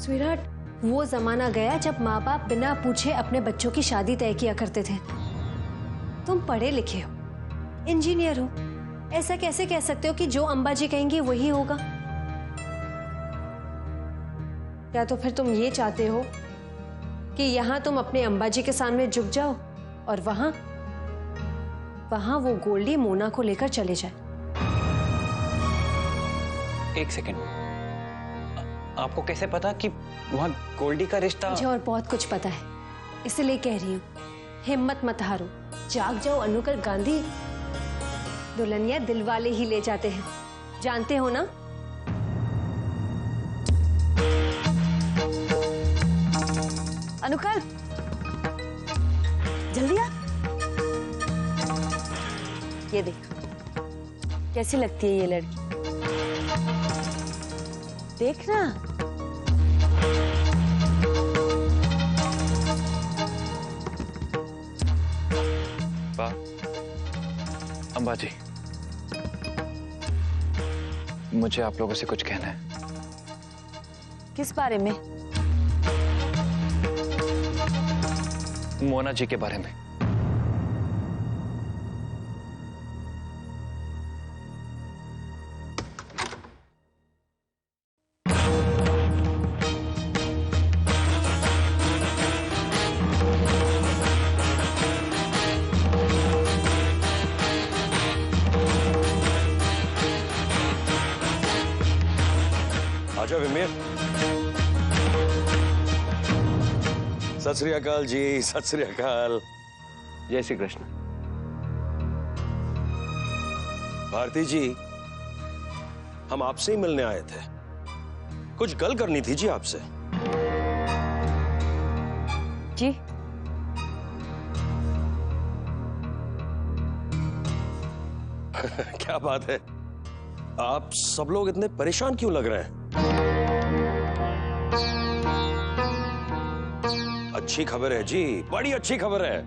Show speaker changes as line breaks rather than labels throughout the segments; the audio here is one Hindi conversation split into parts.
स्वीटहार्ट, वो जमाना गया जब माँ बाप बिना पूछे अपने बच्चों की शादी तय किया करते थे। तुम पढ़े लिखे हो, इंजीनियर हो, ऐसा कैसे कह सकते हो कि जो अंबा जी कहेंगी वही होगा? क्या तो फिर तुम ये चाहते हो कि यहां तुम अपने अंबा जी के सामने झुक जाओ और वहां वो गोल्डी मोना को लेकर चले जाए?
एक सेकंड, आपको कैसे पता कि वहां गोल्डी का रिश्ता?
मुझे और बहुत कुछ पता है, इसलिए कह रही हूँ, हिम्मत मत हारो, जाग जाओ अनुकर गांधी। दुल्हनिया दिल वाले ही ले जाते हैं, जानते हो ना?
अनुकर, जल्दी आ। ये देख, कैसी लगती है ये लड़की? देख ना।
अंबा जी, मुझे आप लोगों से कुछ कहना है।
किस बारे में?
मोना जी के बारे में।
आजा विमेर। सत श्री अकाल जी, सत श्री अकाल।
जय श्री कृष्ण।
भारती जी, हम आपसे ही मिलने आए थे, कुछ गल करनी थी जी आपसे।
जी?
क्या बात है, आप सब लोग इतने परेशान क्यों लग रहे हैं? अच्छी खबर है जी, बड़ी अच्छी खबर है।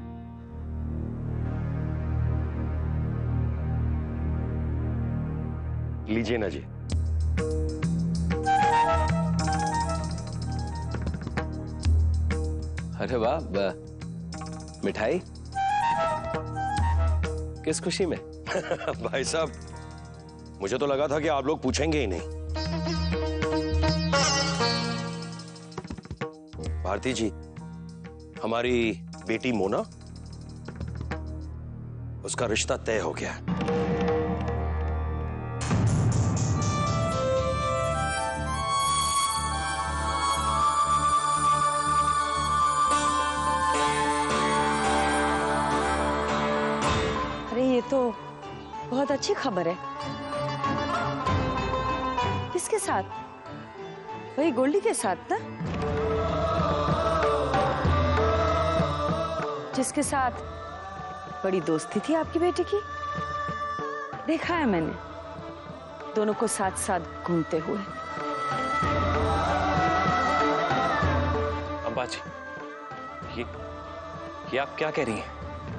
लीजिए ना जी।
अरे वाह, मिठाई किस खुशी में?
भाई साहब, मुझे तो लगा था कि आप लोग पूछेंगे ही नहीं। भारती जी, हमारी बेटी मोना, उसका रिश्ता तय हो गया।
अरे ये तो बहुत अच्छी खबर है। किसके साथ? वही गोल्डी के साथ ना, जिसके साथ बड़ी दोस्ती थी आपकी बेटी की। देखा है मैंने दोनों को साथ साथ घूमते हुए।
अंबा जी, ये आप क्या कह रही हैं?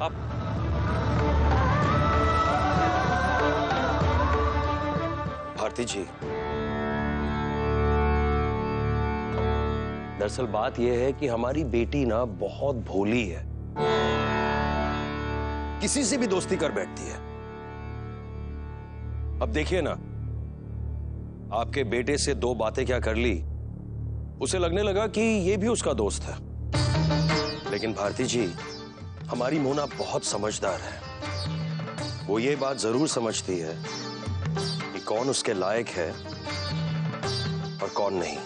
आप
भारती जी, दरअसल बात यह है कि हमारी बेटी ना बहुत भोली है, किसी से भी दोस्ती कर बैठती है। अब देखिए ना, आपके बेटे से दो बातें क्या कर ली, उसे लगने लगा कि ये भी उसका दोस्त है। लेकिन भारती जी, हमारी मोना बहुत समझदार है। वो ये बात जरूर समझती है कि कौन उसके लायक है और कौन नहीं।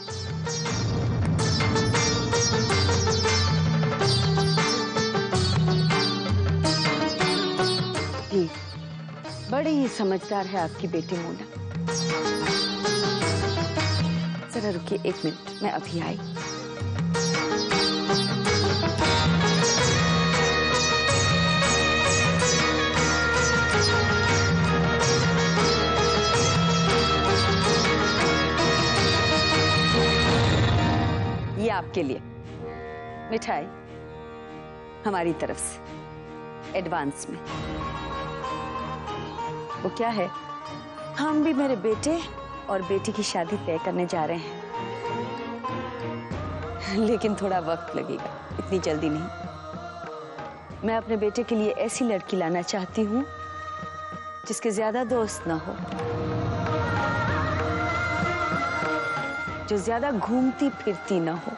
जी, बड़ी ही समझदार है आपकी बेटी मोना। जरा रुकिए एक मिनट, मैं अभी आई। ये आपके लिए मिठाई हमारी तरफ से एडवांस में। वो क्या है, हम भी मेरे बेटे और बेटी की शादी तय करने जा रहे हैं। लेकिन थोड़ा वक्त लगेगा, इतनी जल्दी नहीं। मैं अपने बेटे के लिए ऐसी लड़की लाना चाहती हूँ जिसके ज्यादा दोस्त ना हो, जो ज्यादा घूमती फिरती ना हो,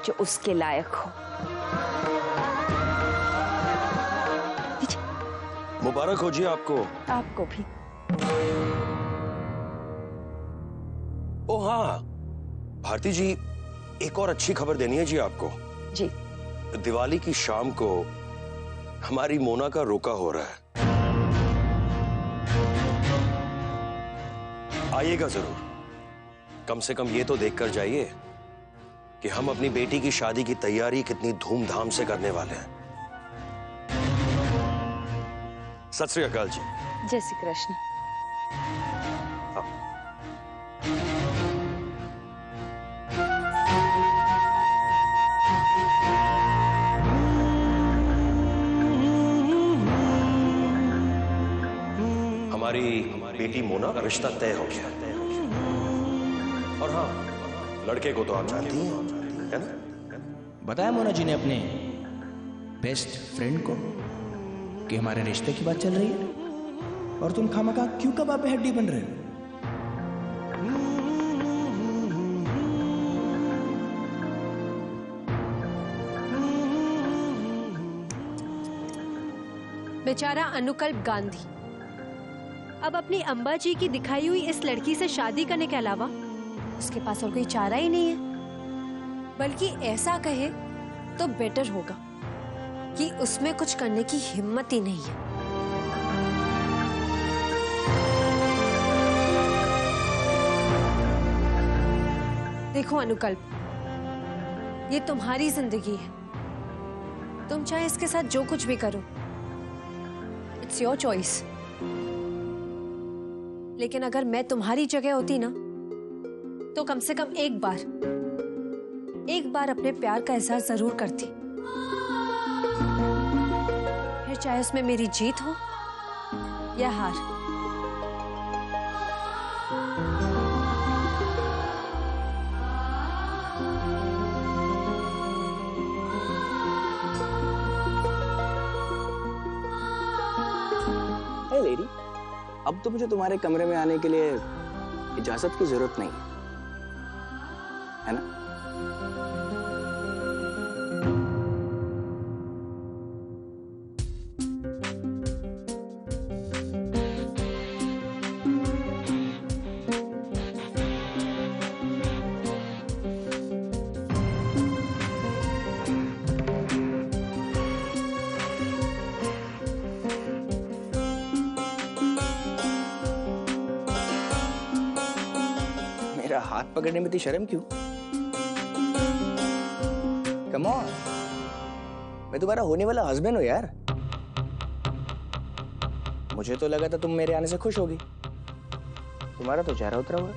जो उसके लायक हो।
मुबारक हो जी आपको।
आपको भी।
ओ हाँ भारती जी, एक और अच्छी खबर देनी है जी आपको।
जी।
दिवाली की शाम को हमारी मोना का रोका हो रहा है, आइएगा जरूर। कम से कम ये तो देखकर जाइए कि हम अपनी बेटी की शादी की तैयारी कितनी धूमधाम से करने वाले हैं। सत श्री अकाल जी।
जय श्री कृष्ण।
हमारी बेटी मोना का रिश्ता तय हो गया। और हाँ, लड़के को तो आप जानती हैं, है ना?
बताया मोना जी ने अपने बेस्ट फ्रेंड को कि हमारे रिश्ते की बात चल रही है, और तुम खामखा क्यों कबाब पे हड्डी बन रहे हो?
बेचारा अनुकल्प गांधी अब अपनी अंबा जी की दिखाई हुई इस लड़की से शादी करने के अलावा उसके पास और कोई चारा ही नहीं है। बल्कि ऐसा कहे तो बेटर होगा कि उसमें कुछ करने की हिम्मत ही नहीं है। देखो अनुकल्प, ये तुम्हारी जिंदगी है, तुम चाहे इसके साथ जो कुछ भी करो, इट्स योर चॉइस। लेकिन अगर मैं तुम्हारी जगह होती ना, तो कम से कम एक बार अपने प्यार का एहसास जरूर करती, फिर चाहे उसमें मेरी जीत हो या हार।
हे लेडी, अब तो मुझे तुम्हारे कमरे में आने के लिए इजाजत की जरूरत नहीं है ना? मेरा हाथ पकड़ने में इतनी शर्म क्यों? कम ऑन, मैं तुम्हारा होने वाला हस्बैंड हूं यार। मुझे तो लगा था तुम मेरे आने से खुश होगी, तुम्हारा तो चेहरा उतरा हुआ।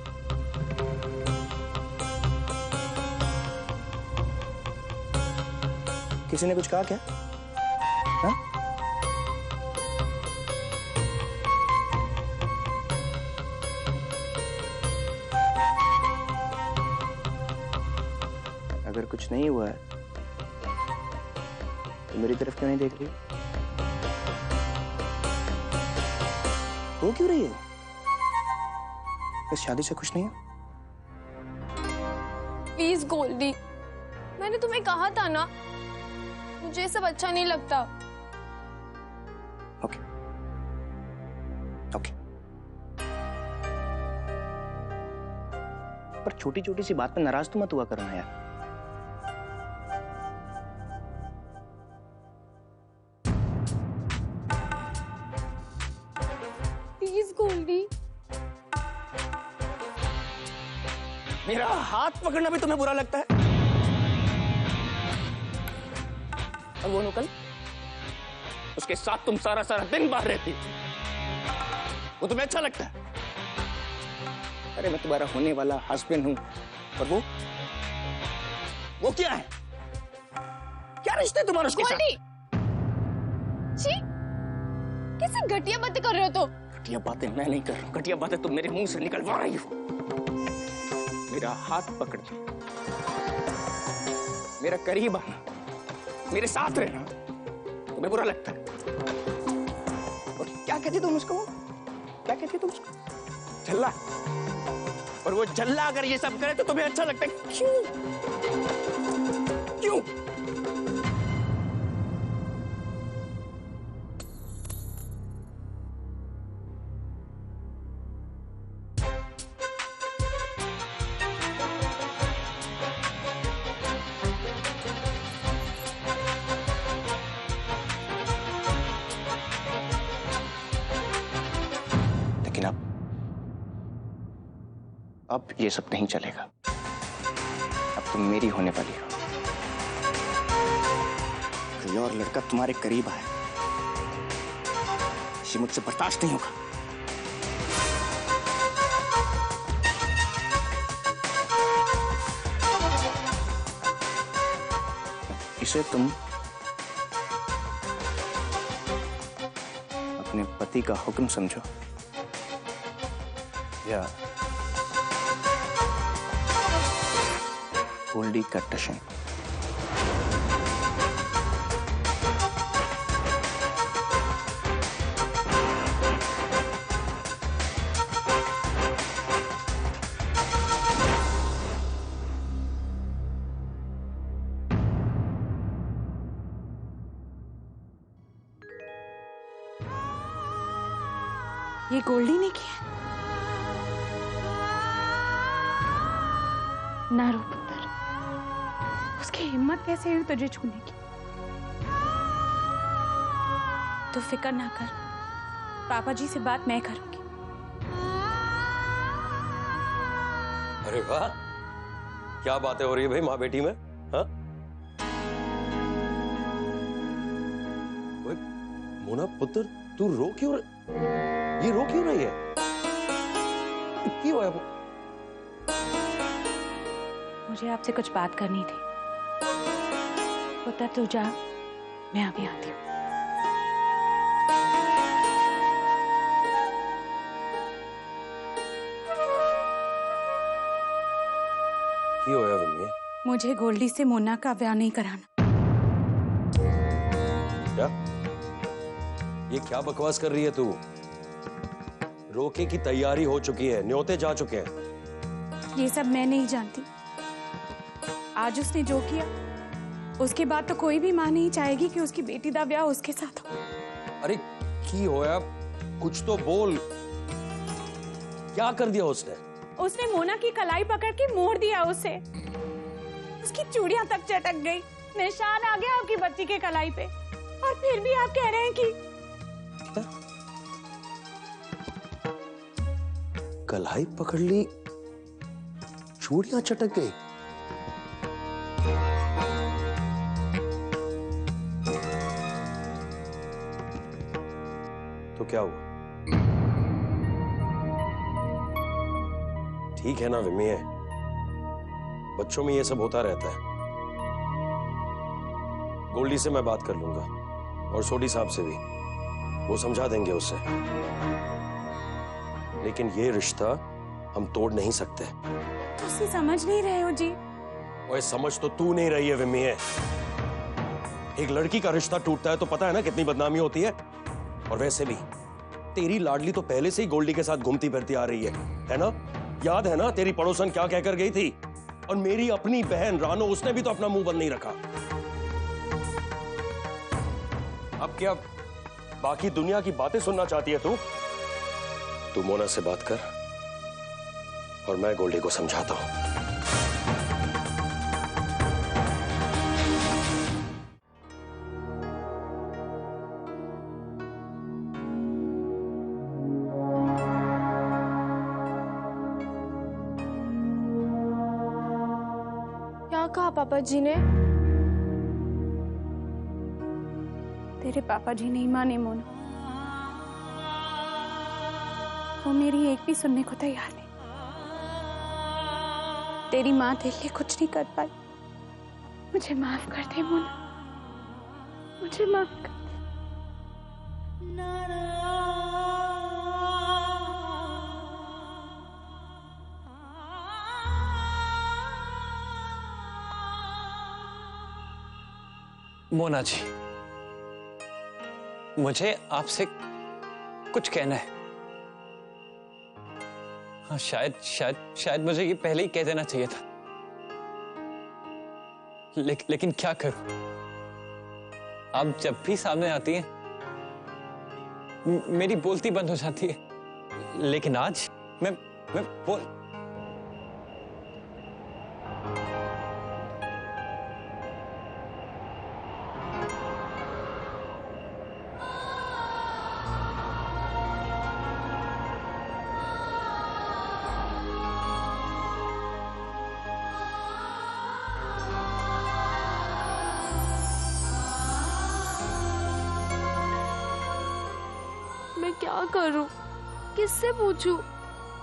किसी ने कुछ कहा क्या? हाँ? अगर कुछ नहीं हुआ है तो मेरी तरफ क्यों नहीं देख रही? वो क्यों रही हो? इस शादी से खुश नहीं हो?
प्लीज गोल्डी, मैंने तुम्हें कहा था ना, मुझे ये सब अच्छा नहीं लगता।
ओके ओके, पर छोटी छोटी सी बात पे नाराज तो मत हुआ करना यार।
प्लीज गोल्डी।
मेरा हाथ पकड़ना भी तुम्हें बुरा लगता है? और वो अनुकल, उसके साथ तुम सारा सारा दिन बाहर रहती, वो तुम्हें अच्छा लगता है? अरे मैं तुम्हारा होने वाला हस्बैंड हूं, और वो क्या है? क्या रिश्ता है तुम्हारा उसके साथ?
गोल्डी, छी, कैसे घटिया बातें कर रहे हो तुम?
घटिया बातें मैं नहीं कर रहा हूं, घटिया बातें तुम मेरे मुंह से निकलवा रही हो। मेरा हाथ पकड़ के मेरा करीब आना, मेरे साथ रहना तुम्हें बुरा लगता है। और क्या कहती तुम उसको? क्या कहती तुम उसको? झल्ला। और वो झल्ला अगर ये सब करे तो तुम्हें अच्छा लगता है। क्यों? क्यों? लेकिन अब ये सब नहीं चलेगा। अब तुम मेरी होने वाली हो। कोई और लड़का तुम्हारे करीब आए, ये मुझसे बर्दाश्त नहीं होगा। इसे तुम अपने पति का हुक्म समझो या गोल्डी का टशन।
ये गोल्डी ने किया? ना रो पुत्र, उसकी हिम्मत कैसे हुई तुझे छूने की? तो फिक्र ना कर, पापा जी से बात मैं करूंगी।
अरे वाह, क्या बातें हो रही है भाई माँ बेटी में? हाँ? ओए, मोना पुत्र, तू रो क्यों? ये रो क्यों रही है? क्यों है?
मुझे आपसे कुछ बात करनी थी। पुत्र तू जा, मैं अभी आती हूँ।
क्यों है विमी?
मुझे गोल्डी से मोना का ब्याह नहीं कराना।
क्या? ये क्या बकवास कर रही है तू? रोके की तैयारी हो चुकी है, न्योते जा चुके हैं।
ये सब मैं नहीं जानती। आज उसने जो किया, उसके बाद तो कोई भी मां नहीं चाहेगी कि उसकी बेटी का ब्याह उसके साथ हो।
अरे की होया, कुछ तो बोल। क्या कर दिया उसने?
उसने मोना की कलाई पकड़ के मोड़ दिया उसे। उसकी चूड़ियां तक चटक गई, निशान आ गया आपकी बच्ची के कलाई पे। और फिर भी आप कह रहे हैं कि
कलाई पकड़ ली, चूड़ियां चटक गई। तो क्या हुआ? ठीक है ना विमी, है बच्चों में ये सब होता रहता है। गोल्डी से मैं बात कर लूंगा और सोडी साहब से भी, वो समझा देंगे उससे। लेकिन ये रिश्ता हम तोड़ नहीं सकते।
तो उसकी समझ नहीं रहे हो जी।
ओए समझ तो तू नहीं रही है विमी। है एक लड़की का रिश्ता टूटता है तो पता है ना कितनी बदनामी होती है। और वैसे भी तेरी लाडली तो पहले से ही गोल्डी के साथ घूमती फिरती आ रही है ना? याद है ना तेरी पड़ोसन क्या कहकर गई थी? और मेरी अपनी बहन रानो, उसने भी तो अपना मुंह बंद नहीं रखा। अब क्या बाकी दुनिया की बातें सुनना चाहती है तू? तू मोना से बात कर और मैं गोल्डी को समझाता हूं।
क्या कहा पापा जी ने?
तेरे पापा जी नहीं माने मोना। वो मेरी एक भी सुनने को तैयार नहीं। तेरी माँ तेरे लिए कुछ नहीं कर पाई। मुझे माफ कर दे मोना, मुझे माफ कर दे।
मोना जी, मुझे आपसे कुछ कहना है। हाँ, शायद मुझे ये पहले ही कह देना चाहिए था, लेकिन क्या करूं? आप जब भी सामने आती हैं मेरी बोलती बंद हो जाती है, लेकिन आज मैं बोल।
मैं क्या करूं? किससे पूछूं?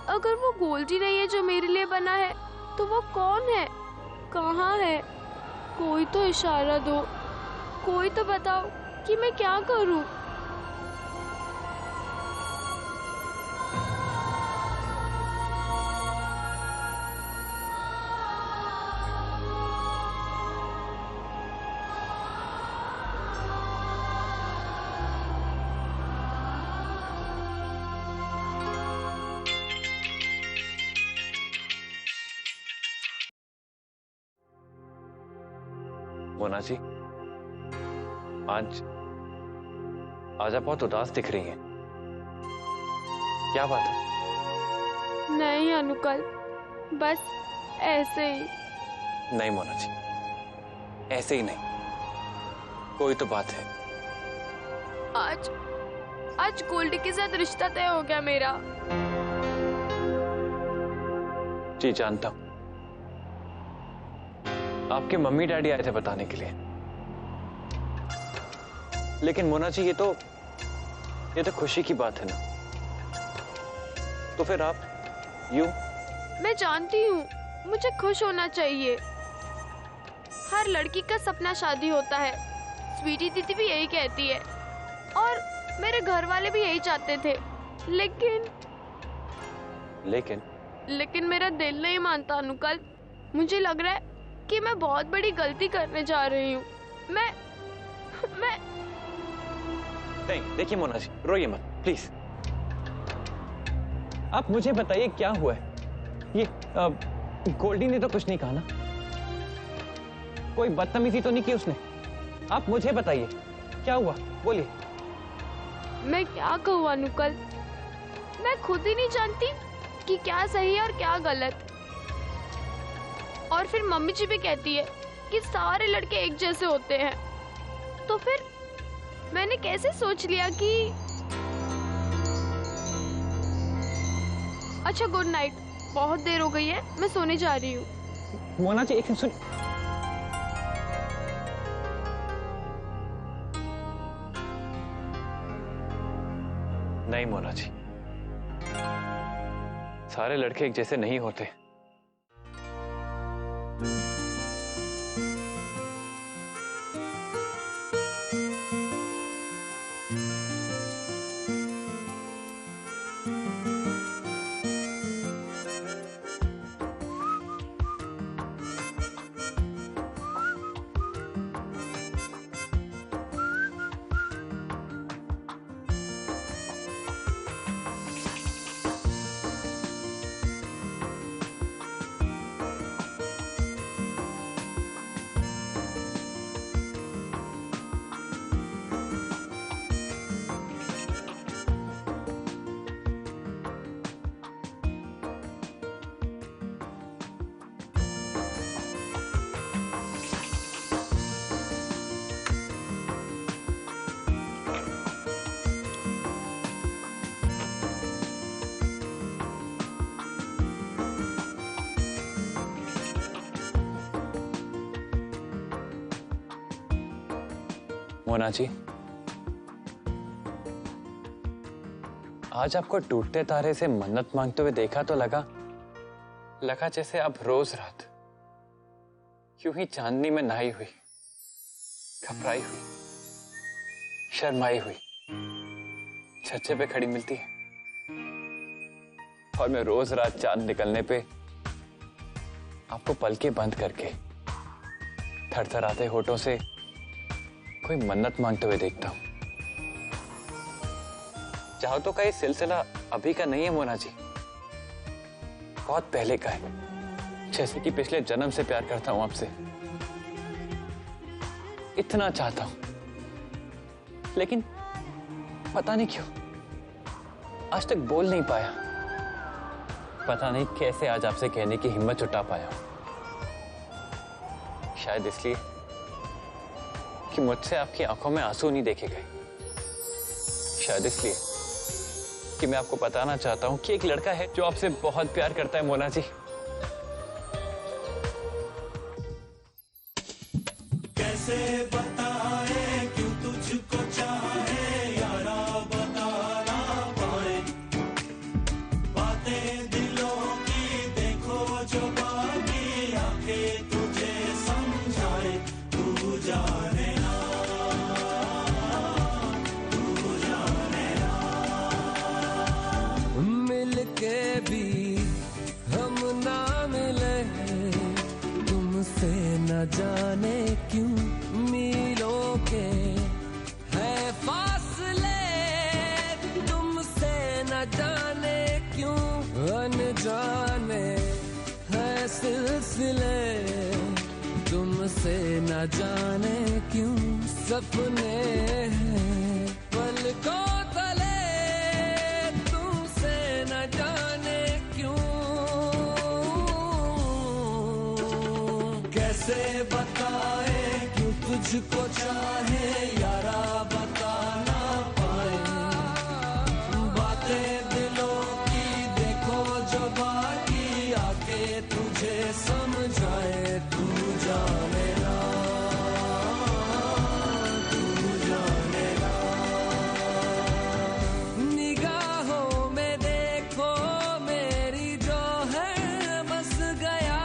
अगर वो गोल्डी नहीं है जो मेरे लिए बना है, तो वो कौन है? कहाँ है? कोई तो इशारा दो, कोई तो बताओ कि मैं क्या करूं?
मोना जी, आज आप बहुत उदास दिख रही हैं। क्या बात है?
नहीं अनुकल, बस ऐसे ही।
नहीं मोना जी, ऐसे ही नहीं, कोई तो बात है।
आज गोल्डी के साथ रिश्ता तय हो गया मेरा।
जी जानता हूं, आपके मम्मी डैडी आए थे बताने के लिए। लेकिन मोना जी, ये तो खुशी की बात है ना, तो फिर आप यूं।
मैं जानती हूँ मुझे खुश होना चाहिए। हर लड़की का सपना शादी होता है, स्वीटी दीदी भी यही कहती है, और मेरे घर वाले भी यही चाहते थे। लेकिन मेरा दिल नहीं मानता अनुकल। मुझे लग रहा है कि मैं बहुत बड़ी गलती करने जा रही हूँ। मैं
नहीं, देखिए मोना जी, रोइए मत प्लीज। आप मुझे बताइए क्या हुआ है? ये गोल्डी ने तो कुछ नहीं कहा ना? कोई बदतमीजी तो नहीं की उसने? आप मुझे बताइए क्या हुआ, बोलिए।
मैं क्या कहूँ अनुकल, मैं खुद ही नहीं जानती कि क्या सही है और क्या गलत। और फिर मम्मी जी भी कहती है कि सारे लड़के एक जैसे होते हैं। तो फिर मैंने कैसे सोच लिया कि अच्छा गुड नाइट, बहुत देर हो गई है, मैं सोने जा रही हूँ।
मोना जी एक सुन। नहीं मोना जी, सारे लड़के एक जैसे नहीं होते। मोना जी, आज आपको टूटते तारे से मन्नत मांगते हुए देखा तो लगा जैसे आप रोज रात यूं ही चांदनी में नहाई हुई, घबराई हुई, शर्माई हुई छज्जे पे खड़ी मिलती है। और मैं रोज रात चांद निकलने पे आपको पलके बंद करके थरथराते होठों से कोई मन्नत मांगते हुए देखता हूं। चाहतों का ये सिलसिला अभी का नहीं है मोना जी, बहुत पहले का है। जैसे कि पिछले जन्म से प्यार करता हूं आपसे, इतना चाहता हूं, लेकिन पता नहीं क्यों आज तक बोल नहीं पाया। पता नहीं कैसे आज आपसे कहने की हिम्मत जुटा पाया हूं। शायद इसलिए कि मुझसे आपकी आंखों में आंसू नहीं देखे गए। शायद इसलिए कि मैं आपको बताना चाहता हूं कि एक लड़का है जो आपसे बहुत प्यार करता है मोना जी।
कैसे बताए क्यों तुझको चाहे यारा, बता ना पाए बातें दिलों की, देखो जो बाकी आंखें तुझे समझाए। तू जाने ना, तू जाने ना।
मिल के भी हम ना मिले, तुमसे न जाने क्यों मीलों के है फासले, तुमसे न जाने क्यों अनजाने है सिलसिले, तुमसे न जाने क्यों सपने हैं पलकों तले, तुमसे न जाने क्यों। कैसे बताए क्यों तुझको चाहे यारा, बता ना पाए बातें दिलों की, देखो जो बाकी आके तुझे समझाए। तू जाने ना, तू जाने ना। निगाहों में देखो मेरी जो है बस गया,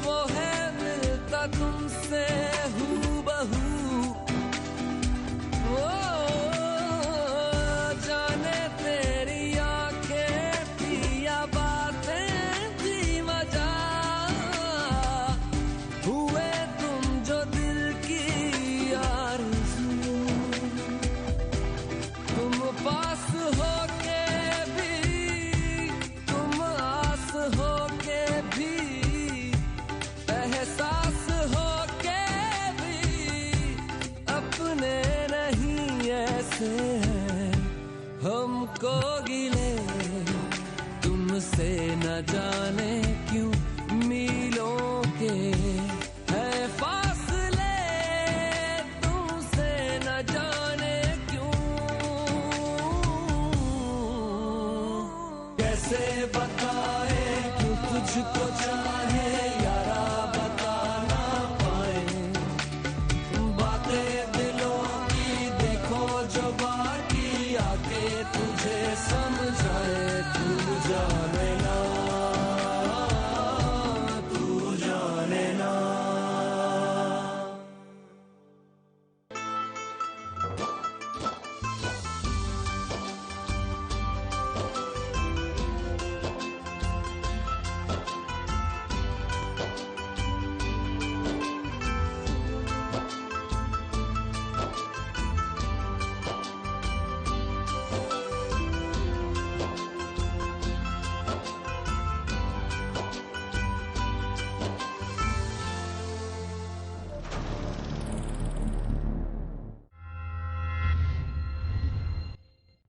वो है मिलता तुमसे हूबहू। ओ जाने तेरी आंखें पिया बातें थी मजा, हुए तुम जो दिल की आरज़ू। तुम पास होके भी, तुम आस होके भी, एहसास होके भी अपने नहीं ऐसे